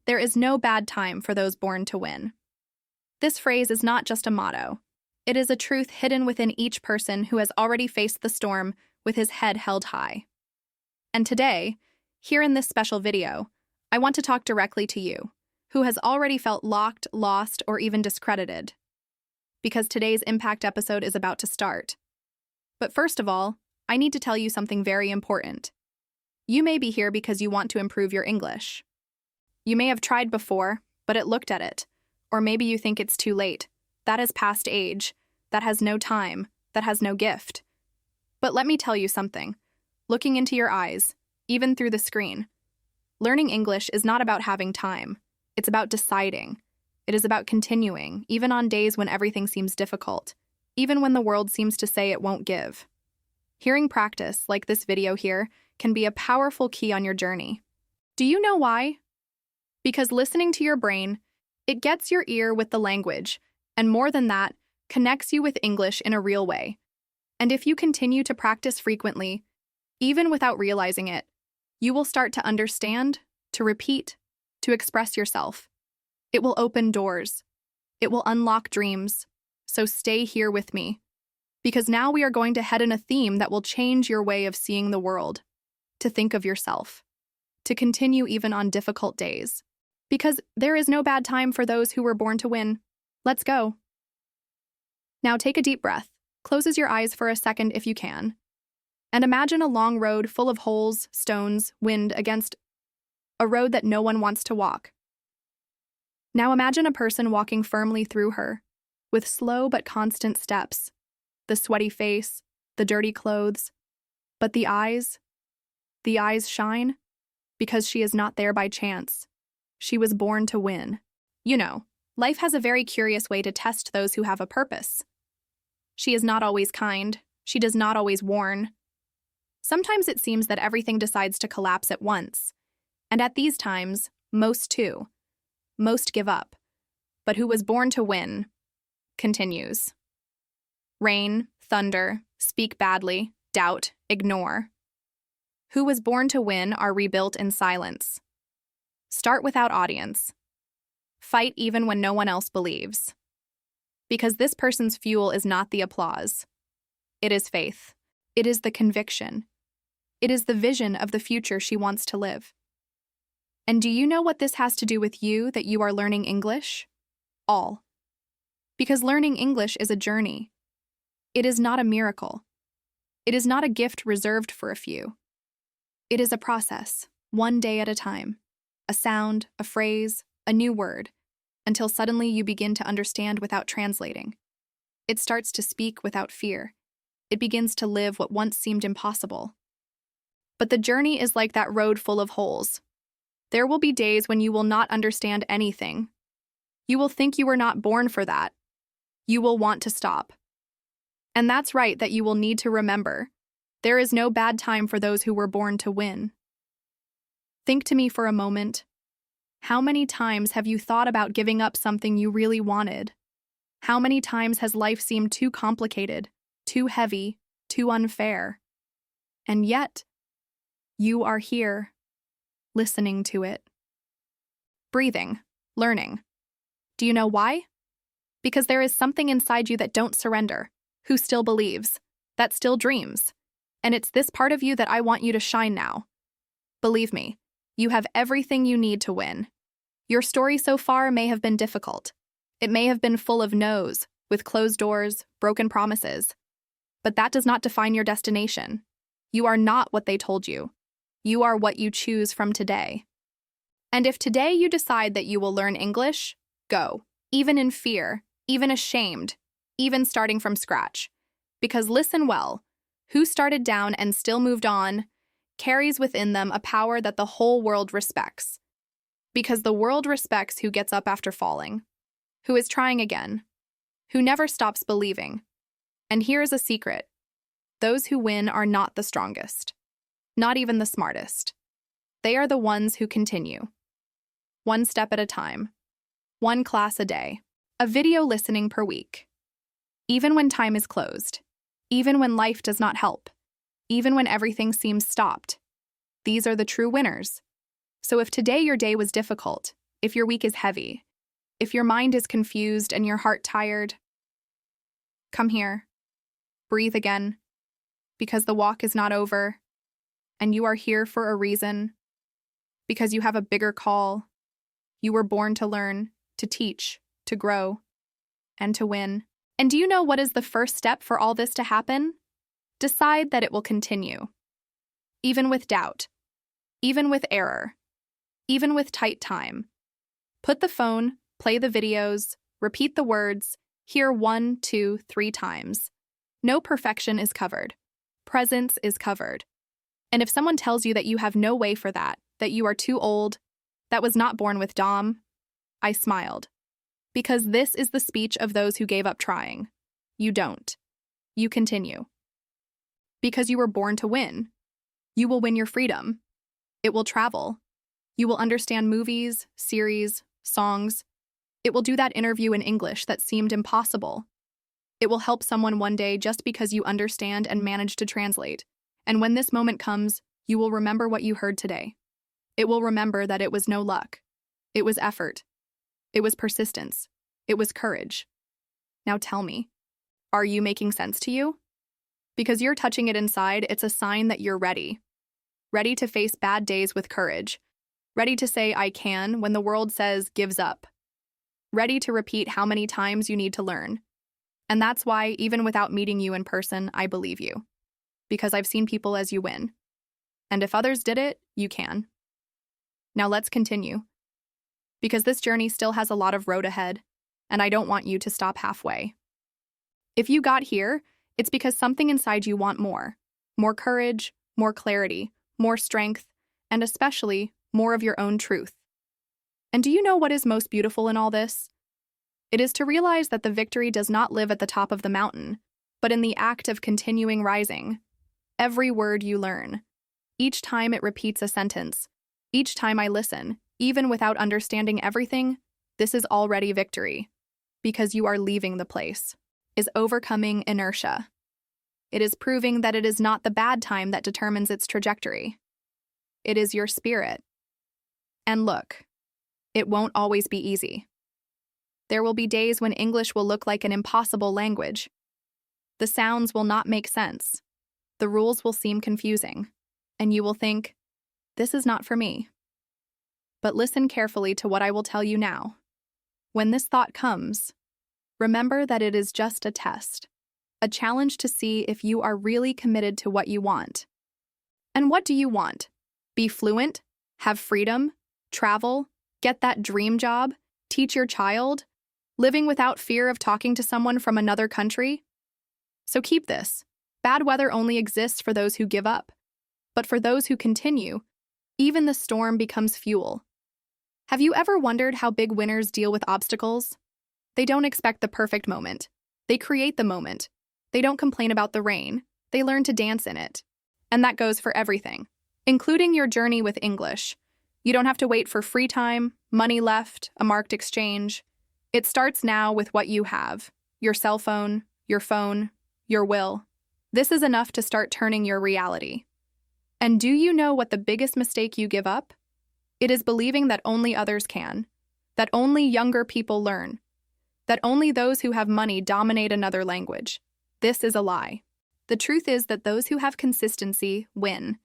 There is no bad time for those born to win. This phrase is not just a motto. It is a truth hidden within each person who has already faced the storm with his head held high. And today, here in this special video, I want to talk directly to you, who has already felt locked, lost, or even discredited. Because today's impact episode is about to start. But first of all, I need to tell you something very important. You may be here because you want to improve your English. You may have tried before, but it looked at it. Or maybe you think it's too late. That is past age. That has no time. That has no gift. But let me tell you something. Looking into your eyes, even through the screen, learning English is not about having time. It's about deciding. It is about continuing, even on days when everything seems difficult, even when the world seems to say it won't give. Hearing practice, like this video here, can be a powerful key on your journey. Do you know why? Because listening to your brain, it gets your ear with the language, and more than that, connects you with English in a real way. And if you continue to practice frequently, even without realizing it, you will start to understand, to repeat, to express yourself. It will open doors. It will unlock dreams. So stay here with me, because now we are going to head in a theme that will change your way of seeing the world, to think of yourself, to continue even on difficult days. Because there is no bad time for those who were born to win. Let's go. Now take a deep breath, close your eyes for a second if you can, and imagine a long road full of holes, stones, wind against a road that no one wants to walk. Now imagine a person walking firmly through her, with slow but constant steps, the sweaty face, the dirty clothes, but the eyes shine because she is not there by chance. She was born to win. You know, life has a very curious way to test those who have a purpose. She is not always kind. She does not always warn. Sometimes it seems that everything decides to collapse at once. And at these times, most do. Most give up. But who was born to win continues. Rain, thunder, speak badly, doubt, ignore. Who was born to win are rebuilt in silence. Start without audience. Fight even when no one else believes. Because this person's fuel is not the applause. It is faith. It is the conviction. It is the vision of the future she wants to live. And do you know what this has to do with you that you are learning English? All. Because learning English is a journey. It is not a miracle. It is not a gift reserved for a few. It is a process, one day at a time. A sound, a phrase, a new word, until suddenly you begin to understand without translating. It starts to speak without fear. It begins to live what once seemed impossible. But the journey is like that road full of holes. There will be days when you will not understand anything. You will think you were not born for that. You will want to stop. And that's right that you will need to remember. There is no bad time for those who were born to win. Think to me for a moment. How many times have you thought about giving up something you really wanted? How many times has life seemed too complicated, too heavy, too unfair? And yet, you are here, listening to it. Breathing, learning. Do you know why? Because there is something inside you that don't surrender, who still believes, that still dreams. And it's this part of you that I want you to shine now. Believe me, you have everything you need to win. Your story so far may have been difficult. It may have been full of no's, with closed doors, broken promises. But that does not define your destination. You are not what they told you. You are what you choose from today. And if today you decide that you will learn English, go, even in fear, even ashamed, even starting from scratch. Because listen well, who started down and still moved on carries within them a power that the whole world respects. Because the world respects who gets up after falling, who is trying again, who never stops believing. And here is a secret. Those who win are not the strongest, not even the smartest. They are the ones who continue. One step at a time, one class a day, a video listening per week. Even when time is closed, even when life does not help, even when everything seems stopped. These are the true winners. So if today your day was difficult, if your week is heavy, if your mind is confused and your heart tired, come here. Breathe again, because the walk is not over, and you are here for a reason, because you have a bigger call. You were born to learn, to teach, to grow, and to win. And do you know what is the first step for all this to happen? Decide that it will continue. Even with doubt, even with error, even with tight time. Put the phone, play the videos, repeat the words, hear 1, 2, 3 times. No perfection is covered. Presence is covered. And if someone tells you that you have no way for that you are too old, that was not born with Dom, I smiled. Because this is the speech of those who gave up trying. You don't. You continue. Because you were born to win. You will win your freedom. It will travel. You will understand movies, series, songs. It will do that interview in English that seemed impossible. It will help someone one day just because you understand and manage to translate. And when this moment comes, you will remember what you heard today. It will remember that it was no luck. It was effort. It was persistence. It was courage. Now tell me, are you making sense to you? Because you're touching it inside, it's a sign that you're ready. Ready to face bad days with courage. Ready to say I can when the world says gives up. Ready to repeat how many times you need to learn. And that's why, even without meeting you in person, I believe you. Because I've seen people as you win. And if others did it, you can. Now let's continue. Because this journey still has a lot of road ahead, and I don't want you to stop halfway. If you got here, it's because something inside you want more. More courage, more clarity, more strength, and especially more of your own truth. And do you know what is most beautiful in all this? It is to realize that the victory does not live at the top of the mountain, but in the act of continuing rising. Every word you learn. Each time it repeats a sentence. Each time I listen, even without understanding everything, this is already victory. Because you are leaving the place. Is overcoming inertia. It is proving that it is not the bad time that determines its trajectory. It is your spirit. And look, it won't always be easy. There will be days when English will look like an impossible language. The sounds will not make sense. The rules will seem confusing. And you will think, this is not for me. But listen carefully to what I will tell you now. When this thought comes, remember that it is just a test, a challenge to see if you are really committed to what you want. And what do you want? Be fluent? Have freedom? Travel? Get that dream job? Teach your child? Living without fear of talking to someone from another country? So keep this. Bad weather only exists for those who give up. But for those who continue, even the storm becomes fuel. Have you ever wondered how big winners deal with obstacles? They don't expect the perfect moment. They create the moment. They don't complain about the rain. They learn to dance in it. And that goes for everything, including your journey with English. You don't have to wait for free time, money left, a marked exchange. It starts now with what you have. Your cell phone, your phone, your will. This is enough to start turning your reality. And do you know what the biggest mistake you give up? It is believing that only others can, that only younger people learn, that only those who have money dominate another language. This is a lie. The truth is that those who have consistency win,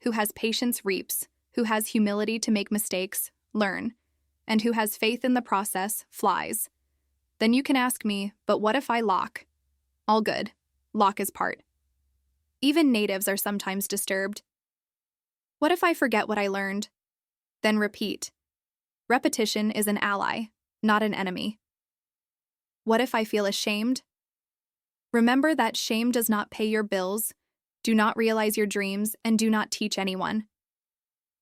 who has patience reaps, who has humility to make mistakes learn, and who has faith in the process flies. Then you can ask me, but what if I lock? All good. Lock is part. Even natives are sometimes disturbed. What if I forget what I learned? Then repeat. Repetition is an ally, not an enemy. What if I feel ashamed? Remember that shame does not pay your bills, do not realize your dreams, and do not teach anyone.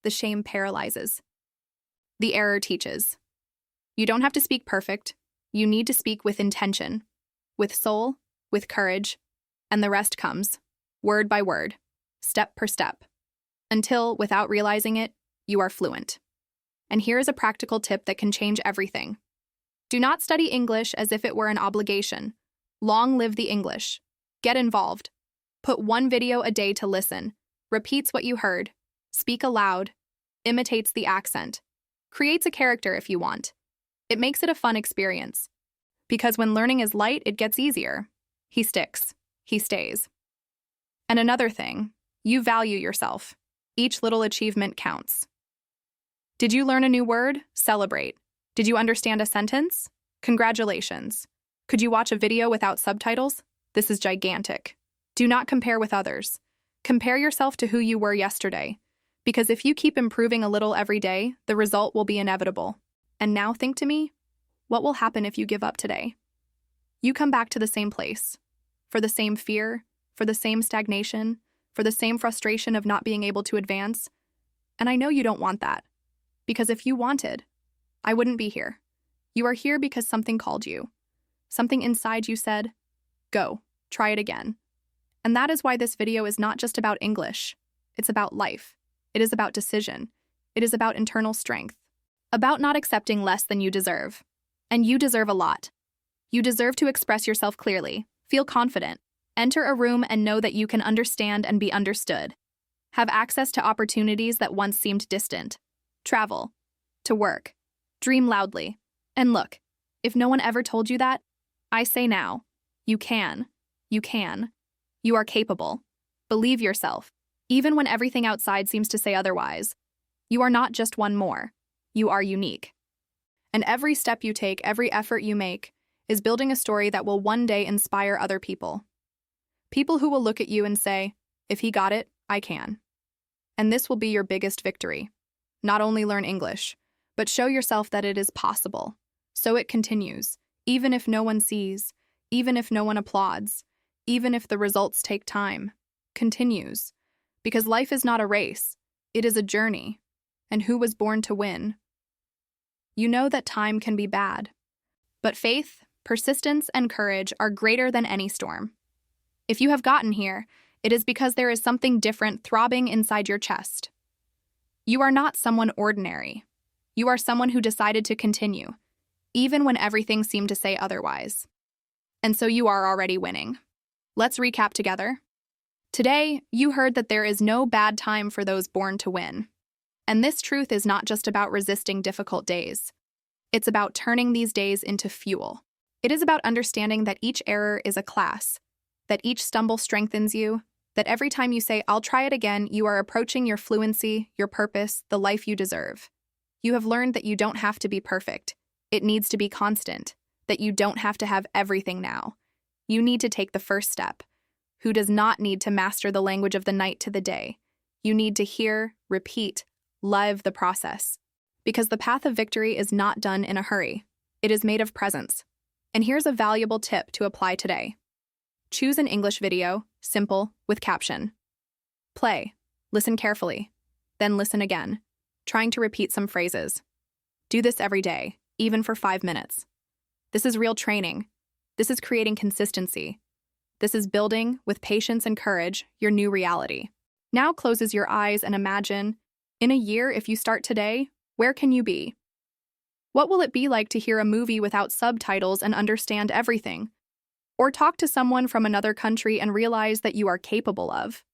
The shame paralyzes. The error teaches. You don't have to speak perfect. You need to speak with intention, with soul, with courage, and the rest comes, word by word, step per step, until, without realizing it, you are fluent. And here is a practical tip that can change everything. Do not study English as if it were an obligation. Long live the English. Get involved. Put one video a day to listen, repeats what you heard, speak aloud, imitates the accent. Creates a character if you want. It makes it a fun experience. Because when learning is light, it gets easier. He sticks. He stays. And another thing, you value yourself. Each little achievement counts. Did you learn a new word? Celebrate. Did you understand a sentence? Congratulations. Could you watch a video without subtitles? This is gigantic. Do not compare with others. Compare yourself to who you were yesterday. Because if you keep improving a little every day, the result will be inevitable. And now think to me, what will happen if you give up today? You come back to the same place. For the same fear, for the same stagnation, for the same frustration of not being able to advance. And I know you don't want that. Because if you wanted, I wouldn't be here. You are here because something called you. Something inside you said, go, try it again. And that is why this video is not just about English. It's about life. It is about decision. It is about internal strength. About not accepting less than you deserve. And you deserve a lot. You deserve to express yourself clearly, feel confident, enter a room and know that you can understand and be understood. Have access to opportunities that once seemed distant. Travel. To work. Dream loudly. And look, if no one ever told you that, I say now, you can. You can. You are capable. Believe yourself. Even when everything outside seems to say otherwise. You are not just one more. You are unique. And every step you take, every effort you make, is building a story that will one day inspire other people. People who will look at you and say, if he got it, I can. And this will be your biggest victory. Not only learn English, but show yourself that it is possible. So it continues, even if no one sees, even if no one applauds, even if the results take time. Continues. Because life is not a race, it is a journey. And who was born to win? You know that time can be bad. But faith, persistence, and courage are greater than any storm. If you have gotten here, it is because there is something different throbbing inside your chest. You are not someone ordinary. You are someone who decided to continue, even when everything seemed to say otherwise. And so you are already winning. Let's recap together. Today, you heard that there is no bad time for those born to win. And this truth is not just about resisting difficult days. It's about turning these days into fuel. It is about understanding that each error is a class, that each stumble strengthens you, that every time you say, I'll try it again, you are approaching your fluency, your purpose, the life you deserve. You have learned that you don't have to be perfect. It needs to be constant, that you don't have to have everything now. You need to take the first step. Who does not need to master the language of the night to the day? You need to hear, repeat, love the process. Because the path of victory is not done in a hurry. It is made of presence. And here's a valuable tip to apply today. Choose an English video, simple, with caption. Play. Listen carefully. Then listen again, trying to repeat some phrases. Do this every day, even for 5 minutes. This is real training. This is creating consistency. This is building, with patience and courage, your new reality. Now close your eyes and imagine, in a year, if you start today, where can you be? What will it be like to hear a movie without subtitles and understand everything? Or talk to someone from another country and realize that you are capable of?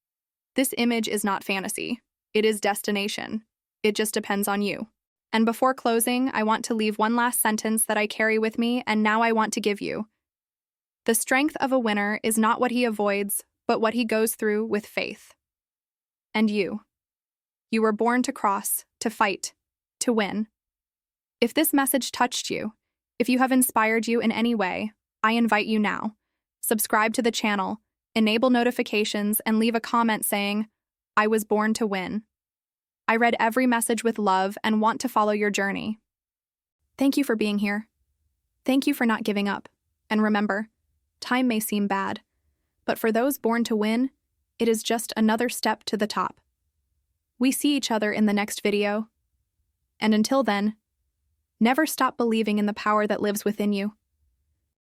This image is not fantasy. It is destination. It just depends on you. And before closing, I want to leave one last sentence that I carry with me, and now I want to give you. The strength of a winner is not what he avoids, but what he goes through with faith. And you. You were born to cross, to fight, to win. If this message touched you, if you have inspired you in any way, I invite you now. Subscribe to the channel, enable notifications, and leave a comment saying, I was born to win. I read every message with love and want to follow your journey. Thank you for being here. Thank you for not giving up. And remember, time may seem bad, but for those born to win, it is just another step to the top. We see each other in the next video. And until then, never stop believing in the power that lives within you.